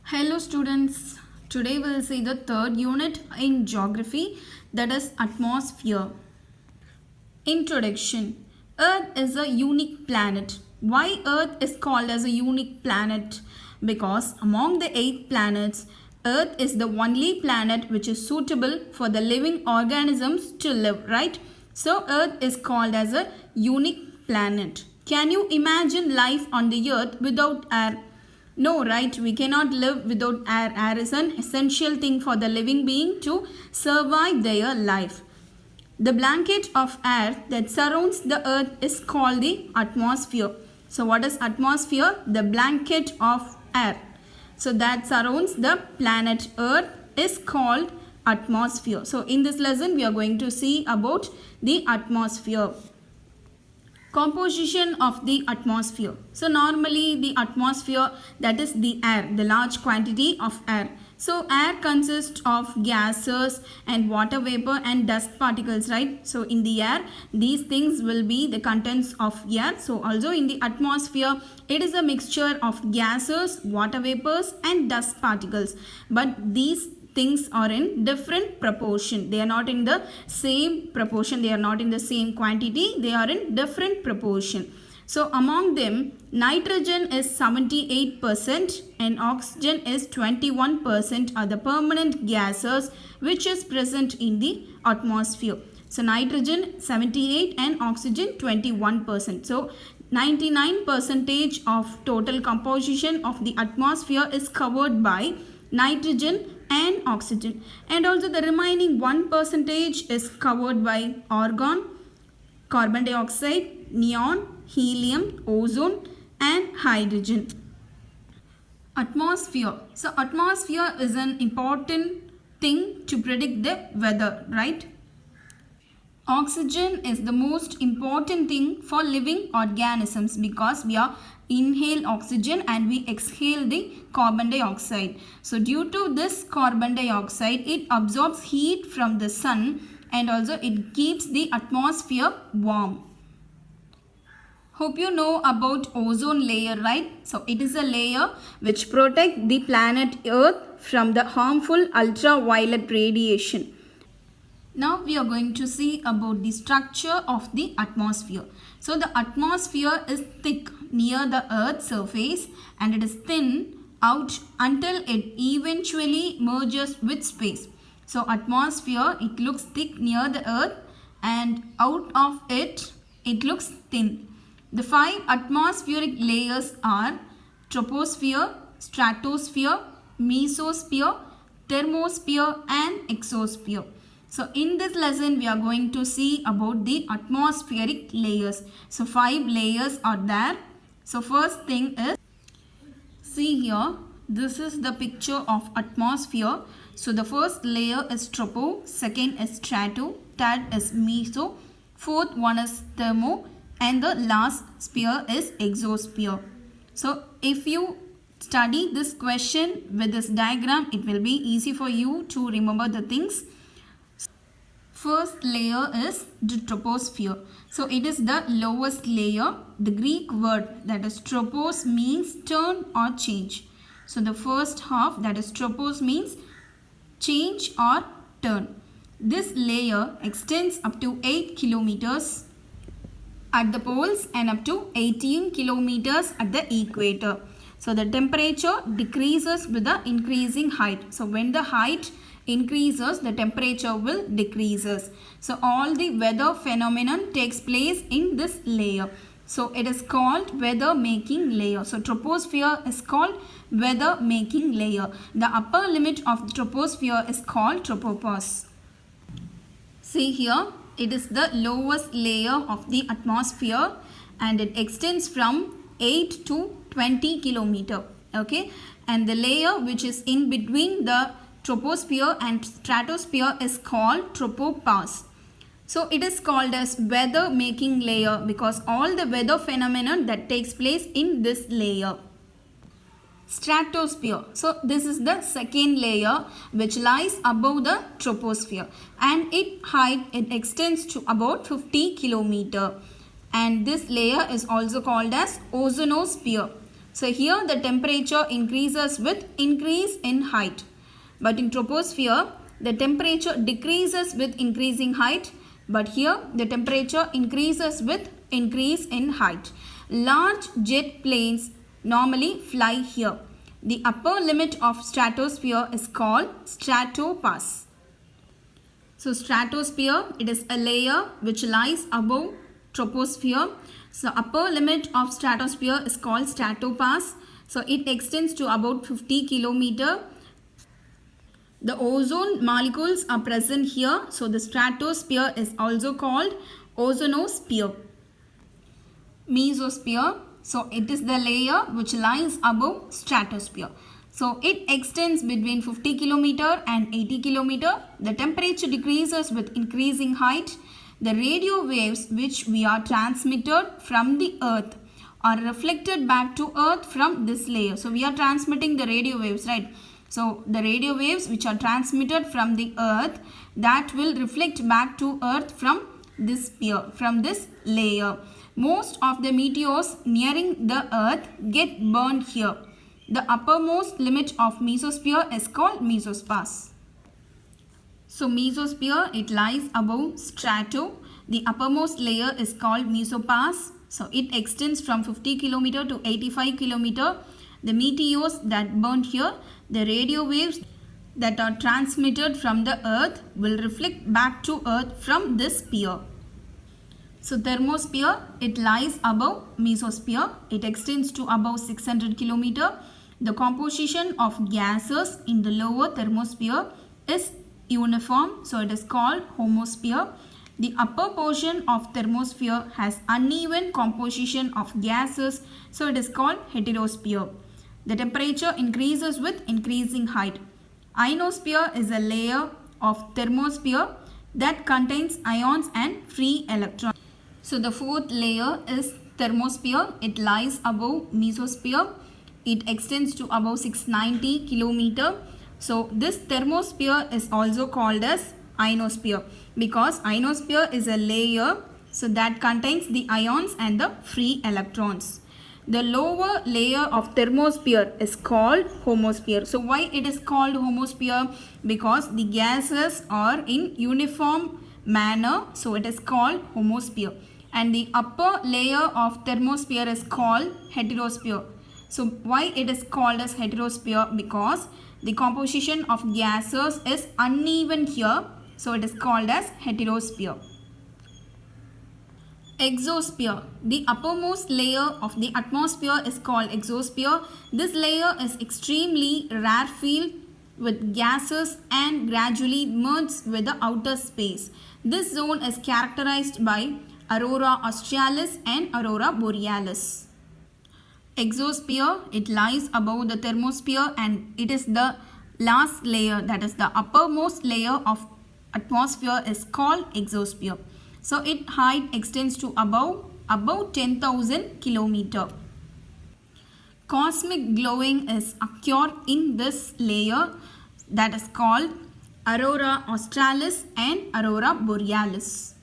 Hello students, today we'll see the third unit in geography, that is atmosphere. Introduction. Earth is a unique planet. Why Earth is called as a unique planet? Because among the 8 planets, Earth is the only planet which is suitable for the living organisms to live, right? So Earth is called as a unique planet. Can you imagine life on the Earth without air? No, right? We cannot live without air. Air is an essential thing for the living being to survive their life. The blanket of air that surrounds the earth is called the atmosphere. So what is atmosphere? The blanket of air. So that surrounds the planet earth is called atmosphere. So in this lesson we are going to see about the atmosphere. Composition of the atmosphere. So normally the atmosphere, that is the air, the large quantity of air. So air consists of gases and water vapor and dust particles, right? So in the air, these things will be the contents of air. So also in the atmosphere, it is a mixture of gases, water vapors and dust particles. But these things are in different proportion. They are not in the same proportion. They are not in the same quantity. They are in different proportion. So among them, nitrogen is 78% and oxygen is 21% are the permanent gases which is present in the atmosphere. So nitrogen 78 and oxygen 21%. So 99% of total composition of the atmosphere is covered by nitrogen and oxygen, and also the remaining 1% is covered by argon, carbon dioxide, neon, helium, ozone and hydrogen. Atmosphere. So atmosphere is an important thing to predict the weather, right? Oxygen is the most important thing for living organisms because we are inhale oxygen and we exhale the carbon dioxide. So due to this carbon dioxide, it absorbs heat from the sun and also it keeps the atmosphere warm. Hope you know about ozone layer, right? So it is a layer which protects the planet Earth from the harmful ultraviolet radiation. Now we are going to see about the structure of the atmosphere. So the atmosphere is thick near the earth's surface and it is thin out until it eventually merges with space. So atmosphere, it looks thick near the earth and out of it, it looks thin. The 5 atmospheric layers are troposphere, stratosphere, mesosphere, thermosphere and exosphere. So in this lesson we are going to see about the atmospheric layers. So 5 layers are there. So first thing is, see here, this is the picture of atmosphere. So the first layer is tropo, second is strato, third is meso, fourth one is thermo and the last sphere is exosphere. So if you study this question with this diagram, it will be easy for you to remember the things. First layer is the troposphere. So it is the lowest layer. The Greek word that is tropos means turn or change. So the first half, that is tropos, means change or turn. This layer extends up to 8 kilometers at the poles and up to 18 kilometers at the equator. So the temperature decreases with the increasing height. So when the height increases, the temperature will decreases. So all the weather phenomenon takes place in this layer. So it is called weather making layer. So troposphere is called weather making layer. The upper limit of the troposphere is called tropopause. See here, it is the lowest layer of the atmosphere and it extends from 8 to 20 kilometer. Okay, and the layer which is in between the troposphere and stratosphere is called tropopause. So it is called as weather making layer because all the weather phenomenon that takes place in this layer. Stratosphere. So this is the second layer which lies above the troposphere and its height, it extends to about 50 kilometer and this layer is also called as ozonosphere. So here the temperature increases with increase in height. But in troposphere, the temperature decreases with increasing height. But here the temperature increases with increase in height. Large jet planes normally fly here. The upper limit of stratosphere is called stratopass. So stratosphere, it is a layer which lies above troposphere. So upper limit of stratosphere is called stratopass. So it extends to about 50 kilometer. The ozone molecules are present here. So the stratosphere is also called ozonosphere. Mesosphere, so it is the layer which lies above stratosphere. So it extends between 50 kilometer and 80 kilometer. The temperature decreases with increasing height. The radio waves which we are transmitted from the earth are reflected back to earth from this layer. So we are transmitting the radio waves, right? So the radio waves which are transmitted from the earth, that will reflect back to earth from this sphere, from this layer. Most of the meteors nearing the earth get burned here. The uppermost limit of mesosphere is called mesopass. So mesosphere, it lies above strato. The uppermost layer is called mesopass. So it extends from 50 kilometer to 85 kilometer. The meteors that burnt here, the radio waves that are transmitted from the earth will reflect back to earth from this sphere. So thermosphere, it lies above mesosphere. It extends to above 600 kilometer. The composition of gases in the lower thermosphere is uniform, so it is called homosphere. The upper portion of thermosphere has uneven composition of gases, so it is called heterosphere. The temperature increases with increasing height. Ionosphere is a layer of thermosphere that contains ions and free electrons. So the fourth layer is thermosphere. It lies above mesosphere. It extends to above 690 kilometer. So this thermosphere is also called as ionosphere because ionosphere is a layer so that contains the ions and the free electrons. The lower layer of thermosphere is called homosphere. So why it is called homosphere? Because the gases are in uniform manner, so it is called homosphere. And the upper layer of thermosphere is called heterosphere. So why it is called as heterosphere? Because the composition of gases is uneven here, so it is called as heterosphere. Exosphere. The uppermost layer of the atmosphere is called exosphere. This layer is extremely rarefied with gases and gradually merges with the outer space. This zone is characterized by aurora australis and aurora borealis. Exosphere, it lies above the thermosphere and it is the last layer, that is the uppermost layer of atmosphere is called exosphere. So its height extends to about 10,000 kilometer. Cosmic glowing is occurred in this layer that is called aurora australis and aurora borealis.